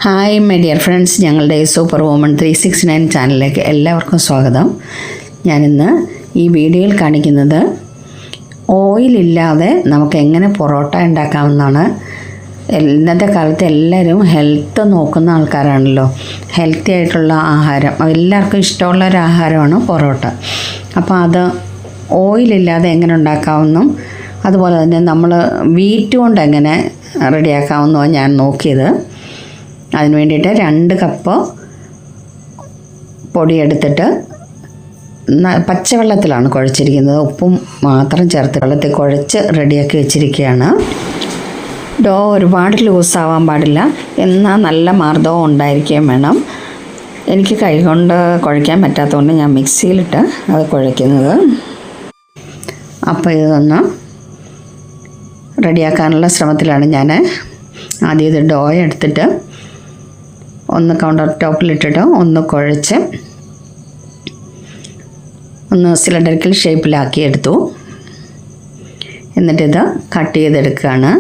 Hi my dear friends, ഞങ്ങളുടെ super woman 369 ചാനലിലേക്ക് എല്ലാവർക്കും സ്വാഗതം. ഞാനിന്ന് ഈ വീഡിയോയിൽ കാണിക്കുന്നത് ഓയിലില്ലാതെ നമുക്ക് എങ്ങനെ പൊറോട്ട ഉണ്ടാക്കാമെന്നാണ്. ഇന്നത്തെ കാലത്ത് എല്ലാവരും ഹെൽത്ത് നോക്കുന്ന ആൾക്കാരാണല്ലോ. ഹെൽത്തി ആയിട്ടുള്ള ആഹാരം എല്ലാവർക്കും ഇഷ്ടമുള്ള ഒരു ആഹാരമാണ് പൊറോട്ട. അപ്പോൾ അത് ഓയിലില്ലാതെ എങ്ങനെ ഉണ്ടാക്കാമെന്നും അതുപോലെ തന്നെ നമ്മൾ വീറ്റ് കൊണ്ട് എങ്ങനെ റെഡിയാക്കാമെന്നോ ഞാൻ നോക്കിയത്. അതിന് വേണ്ടിയിട്ട് 2 കപ്പ് പൊടിയെടുത്തിട്ട് പച്ചവെള്ളത്തിലാണ് കുഴച്ചിരിക്കുന്നത്. ഉപ്പും മാത്രം ചേർത്ത് വെള്ളത്തിൽ കുഴച്ച് റെഡിയാക്കി വെച്ചിരിക്കുകയാണ്. ഡോ ഒരുപാട് ലൂസാവാൻ പാടില്ല, എന്നാൽ നല്ല മാർദ്ദവം ഉണ്ടായിരിക്കുകയും വേണം. എനിക്ക് കൈകൊണ്ട് കുഴയ്ക്കാൻ പറ്റാത്തതുകൊണ്ട് ഞാൻ മിക്സിയിലിട്ട് അത് കുഴയ്ക്കുന്നത്. അപ്പോൾ ഇതൊന്ന് റെഡിയാക്കാനുള്ള ശ്രമത്തിലാണ് ഞാൻ. ആദ്യം ഇത് ഡോ എടുത്തിട്ട് ഒന്ന് കൗണ്ടർ ടോപ്പിലിട്ടിട്ട് ഒന്ന് കുഴച്ച് ഒന്ന് സിലിണ്ടറിക്കൽ ഷേപ്പിലാക്കി എടുത്തു. എന്നിട്ടിത് കട്ട് ചെയ്തെടുക്കുകയാണ്.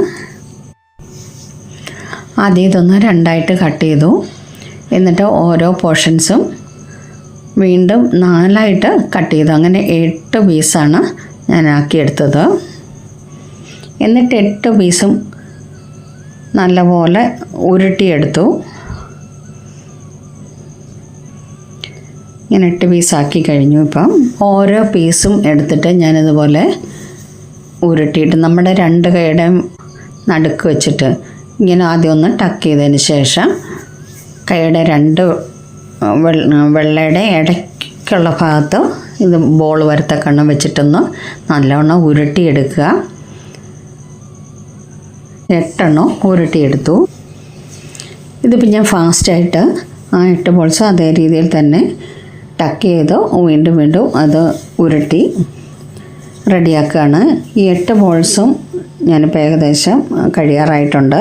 ആദ്യം ഇതൊന്ന് 2ആയിട്ട് കട്ട് ചെയ്തു. എന്നിട്ട് ഓരോ പോർഷൻസും വീണ്ടും 4ആയിട്ട് കട്ട് ചെയ്തു. അങ്ങനെ 8 പീസാണ് ഞാൻ ആക്കിയെടുത്തത്. എന്നിട്ട് 8 പീസും നല്ലപോലെ ഉരുട്ടിയെടുത്തു. ഇങ്ങനെ 8 പീസാക്കി കഴിഞ്ഞു. ഇപ്പം ഓരോ പീസും എടുത്തിട്ട് ഞാനിതുപോലെ ഉരുട്ടിയിട്ട് നമ്മുടെ 2 കൈയുടെയും നടുക്ക് വെച്ചിട്ട് ഇങ്ങനെ ആദ്യം ഒന്ന് ടക്ക് ചെയ്തതിന് ശേഷം കൈയുടെ 2 വെള്ളയുടെ ഇടയ്ക്കുള്ള ഭാഗത്ത് ഇത് ബോൾ വരത്തക്കണ്ണം വെച്ചിട്ടൊന്ന് നല്ലവണ്ണം ഉരുട്ടിയെടുക്കുക. 8 ഉരുട്ടിയെടുത്തു. ഇതിപ്പോൾ ഞാൻ ഫാസ്റ്റായിട്ട് ആ 8 ബോൾസ് അതേ രീതിയിൽ തന്നെ ടക്ക് ചെയ്ത് വീണ്ടും അത് ഉരുട്ടി റെഡിയാക്കുകയാണ്. ഈ 8 ബോൾസും ഞാനിപ്പോൾ ഏകദേശം കഴിയാറായിട്ടുണ്ട്.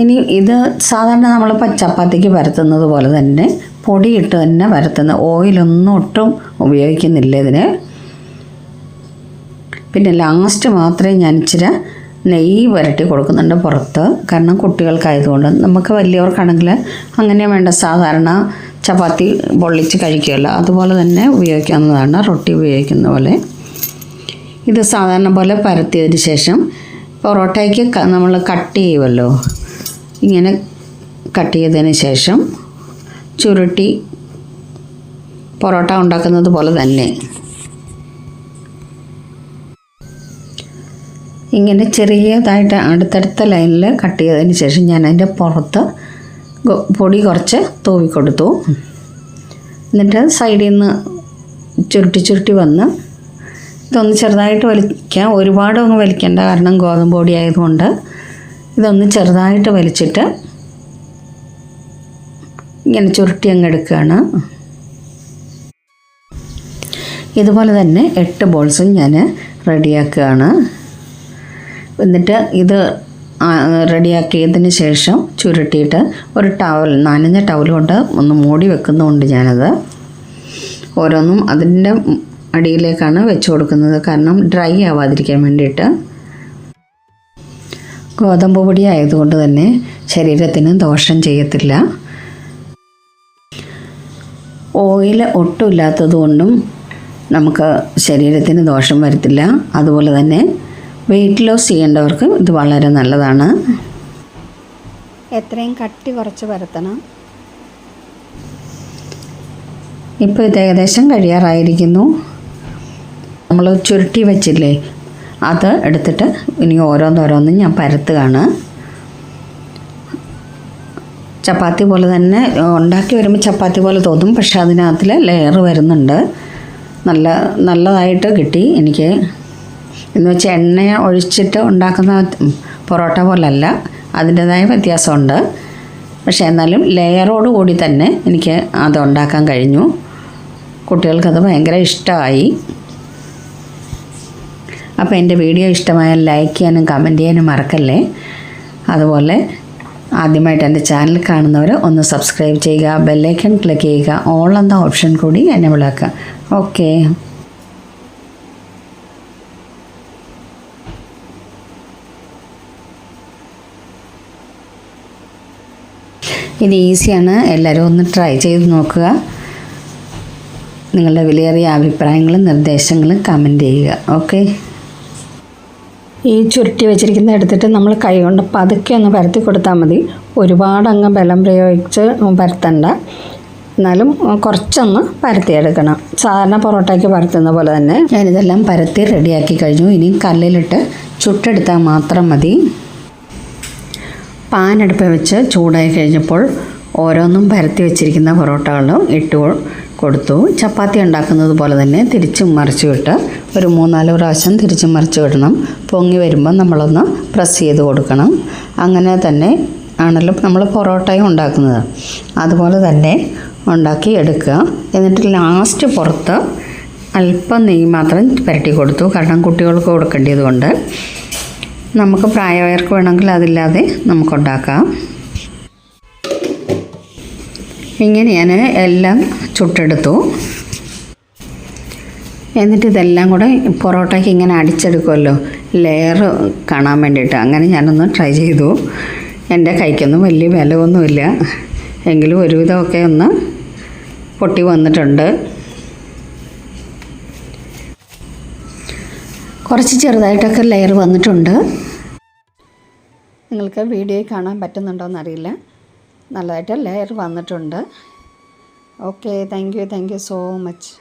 ഇനി ഇത് സാധാരണ നമ്മളിപ്പോൾ ചപ്പാത്തിക്ക് പരത്തുന്നത് പോലെ തന്നെ പൊടിയിട്ട് തന്നെ പരത്തുന്ന, ഓയിലൊന്നും ഒട്ടും ഉപയോഗിക്കുന്നില്ല ഇതിന്. പിന്നെ ലാസ്റ്റ് മാത്രമേ ഞാൻ ഇച്ചിരി നെയ്യ് പുരട്ടി കൊടുക്കുന്നുണ്ട് പുറത്ത്. കാരണം കുട്ടികൾക്കായതുകൊണ്ട്. നമുക്ക് വലിയവർക്കാണെങ്കിൽ അങ്ങനെ വേണ്ട, സാധാരണ ചപ്പാത്തി പൊള്ളിച്ച് കഴിക്കുമല്ലോ, അതുപോലെ തന്നെ ഉപയോഗിക്കാവുന്നതാണ്, റൊട്ടി ഉപയോഗിക്കുന്ന പോലെ. ഇത് സാധാരണ പോലെ പരത്തിയതിന് ശേഷം പൊറോട്ടയ്ക്ക് നമ്മൾ കട്ട് ചെയ്യുമല്ലോ, ഇങ്ങനെ കട്ട് ചെയ്തതിന് ശേഷം ചുരുട്ടി പൊറോട്ട ഉണ്ടാക്കുന്നത് പോലെ തന്നെ ഇങ്ങനെ ചെറിയതായിട്ട് അടുത്തടുത്ത ലൈനിൽ കട്ട് ചെയ്തതിന് ശേഷം ഞാൻ അതിൻ്റെ പുറത്ത് പൊടി കുറച്ച് തൂവി കൊടുത്തു. എന്നിട്ട് സൈഡിൽ നിന്ന് ചുരുട്ടി വന്ന് ഇതൊന്ന് ചെറുതായിട്ട് വലിക്കാം. ഒരുപാടൊന്നും വലിക്കേണ്ട, കാരണം ഗോതമ്പ് പൊടി ആയതുകൊണ്ട് ഇതൊന്ന് ചെറുതായിട്ട് വലിച്ചിട്ട് ഇങ്ങനെ ചുരുട്ടി അങ്ങ് എടുക്കുകയാണ്. ഇതുപോലെ തന്നെ 8 ബോൾസും ഞാൻ റെഡിയാക്കുകയാണ്. എന്നിട്ട് ഇത് റെഡിയാക്കിയതിന് ശേഷം ചുരുട്ടിയിട്ട് ഒരു ടവൽ, നനഞ്ഞ ടവൽ കൊണ്ട് ഒന്ന് മൂടി വെക്കുന്നുണ്ട് ഞാനത്. ഓരോന്നും അതിൻ്റെ അടിയിലേക്കാണ് വെച്ച് കൊടുക്കുന്നത്, കാരണം ഡ്രൈ ആവാതിരിക്കാൻ വേണ്ടിയിട്ട്. ഗോതമ്പ് പൊടി ആയതുകൊണ്ട് തന്നെ ശരീരത്തിന് ദോഷം ചെയ്യത്തില്ല. ഓയിൽ ഒട്ടും ഇല്ലാത്തതുകൊണ്ടും നമുക്ക് ശരീരത്തിന് ദോഷം വരത്തില്ല. അതുപോലെ തന്നെ വെയിറ്റ് ലോസ് ചെയ്യേണ്ടവർക്ക് ഇത് വളരെ നല്ലതാണ്. എത്രയും കട്ടി കുറച്ച് പരത്തണം. ഇപ്പോൾ ഇത് ഏകദേശം കഴിയാറായിരിക്കുന്നു. നമ്മൾ ചുരുട്ടി വെച്ചില്ലേ, അത് എടുത്തിട്ട് ഇനി ഓരോന്നോരോന്നും ഞാൻ പരത്തുകയാണ്. ചപ്പാത്തി പോലെ തന്നെ ഉണ്ടാക്കി വരുമ്പോൾ ചപ്പാത്തി പോലെ തോന്നും, പക്ഷെ അതിനകത്തിൽ ലെയർ വരുന്നുണ്ട്. നല്ലതായിട്ട് കിട്ടി എനിക്ക്. എന്ന് വെച്ചാൽ എണ്ണ ഒഴിച്ചിട്ട് ഉണ്ടാക്കുന്ന പൊറോട്ട പോലല്ല, അതിൻ്റേതായ വ്യത്യാസമുണ്ട്. പക്ഷേ എന്നാലും ലെയറോട് കൂടി തന്നെ എനിക്ക് അത് ഉണ്ടാക്കാൻ കഴിഞ്ഞു. കുട്ടികൾക്കത് ഭയങ്കര ഇഷ്ടമായി. അപ്പോൾ എൻ്റെ വീഡിയോ ഇഷ്ടമായാൽ ലൈക്ക് ചെയ്യാനും കമൻറ്റ് ചെയ്യാനും മറക്കല്ലേ. അതുപോലെ ആദ്യമായിട്ട് എൻ്റെ ചാനൽ കാണുന്നവർ ഒന്ന് സബ്സ്ക്രൈബ് ചെയ്യുക, ബെല്ലൈക്കൺ ക്ലിക്ക് ചെയ്യുക, ഓൾ എന്ന ഓപ്ഷൻ കൂടി എനേബിൾ ആക്കുക. ഓക്കെ. ഇത് ഈസിയാണ്, എല്ലാവരും ഒന്ന് ട്രൈ ചെയ്ത് നോക്കുക. നിങ്ങളുടെ വിലയേറിയ അഭിപ്രായങ്ങളും നിർദ്ദേശങ്ങളും കമൻറ്റ് ചെയ്യുക. ഓക്കെ, ഈ ചുരുട്ടി വെച്ചിരിക്കുന്ന എടുത്തിട്ട് നമ്മൾ കൈ കൊണ്ട് പതുക്കെ ഒന്ന് പരത്തി കൊടുത്താൽ മതി. ഒരുപാട് അങ്ങ് ബലം പ്രയോഗിച്ച് പരത്തണ്ട, എന്നാലും കുറച്ചൊന്ന് പരത്തിയെടുക്കണം. സാധാരണ പൊറോട്ടയ്ക്ക് പരത്തുന്ന പോലെ തന്നെ. ഞാനിതെല്ലാം പരത്തി റെഡിയാക്കി കഴിഞ്ഞു. ഇനി കല്ലിലിട്ട് ചുട്ടെടുത്താൽ മാത്രം മതി. പാൻ അടുപ്പ് വെച്ച് ചൂടായി കഴിഞ്ഞപ്പോൾ ഓരോന്നും പരത്തി വെച്ചിരിക്കുന്ന പൊറോട്ടകളും ഇട്ട് കൊടുത്തു. ചപ്പാത്തി ഉണ്ടാക്കുന്നത് പോലെ തന്നെ തിരിച്ചും മറിച്ച് വിട്ട് ഒരു 3-4 പ്രാവശ്യം തിരിച്ചും മറിച്ച് വിടണം. പൊങ്ങി വരുമ്പോൾ നമ്മളൊന്ന് പ്രസ് ചെയ്ത് കൊടുക്കണം. അങ്ങനെ തന്നെ ആണല്ലോ നമ്മൾ പൊറോട്ടയും ഉണ്ടാക്കുന്നത്. അതുപോലെ തന്നെ ഉണ്ടാക്കി എടുക്കുക. എന്നിട്ട് ലാസ്റ്റ് പുറത്ത് അല്പം നെയ്യ് മാത്രം പുരട്ടി കൊടുത്തു. കാരണം കുട്ടികൾക്ക് കൊടുക്കേണ്ടത് കൊണ്ട്. നമുക്ക് പ്രായമായവർക്ക് വേണമെങ്കിൽ അതില്ലാതെ നമുക്കുണ്ടാക്കാം. ഇങ്ങനെ ഞാൻ എല്ലാം ചുട്ടെടുത്തു. എന്നിട്ട് ഇതെല്ലാം കൂടെ പൊറോട്ടയ്ക്ക് ഇങ്ങനെ അടിച്ചെടുക്കുമല്ലോ, ലെയർ കാണാൻ വേണ്ടിയിട്ട്. അങ്ങനെ ഞാനൊന്ന് ട്രൈ ചെയ്തു. എൻ്റെ കൈക്കൊന്നും വലിയ ബലമൊന്നുമില്ല, എങ്കിലും ഒരുവിധമൊക്കെ ഒന്ന് പൊട്ടി വന്നിട്ടുണ്ട്. കുറച്ച് ചെറുതായിട്ടൊക്കെ ലെയർ വന്നിട്ടുണ്ട്. നിങ്ങൾക്ക് വീഡിയോയിൽ കാണാൻ പറ്റുന്നുണ്ടോ എന്നറിയില്ല, നല്ലതായിട്ട് ലെയർ വന്നിട്ടുണ്ട്. Okay, thank you so much.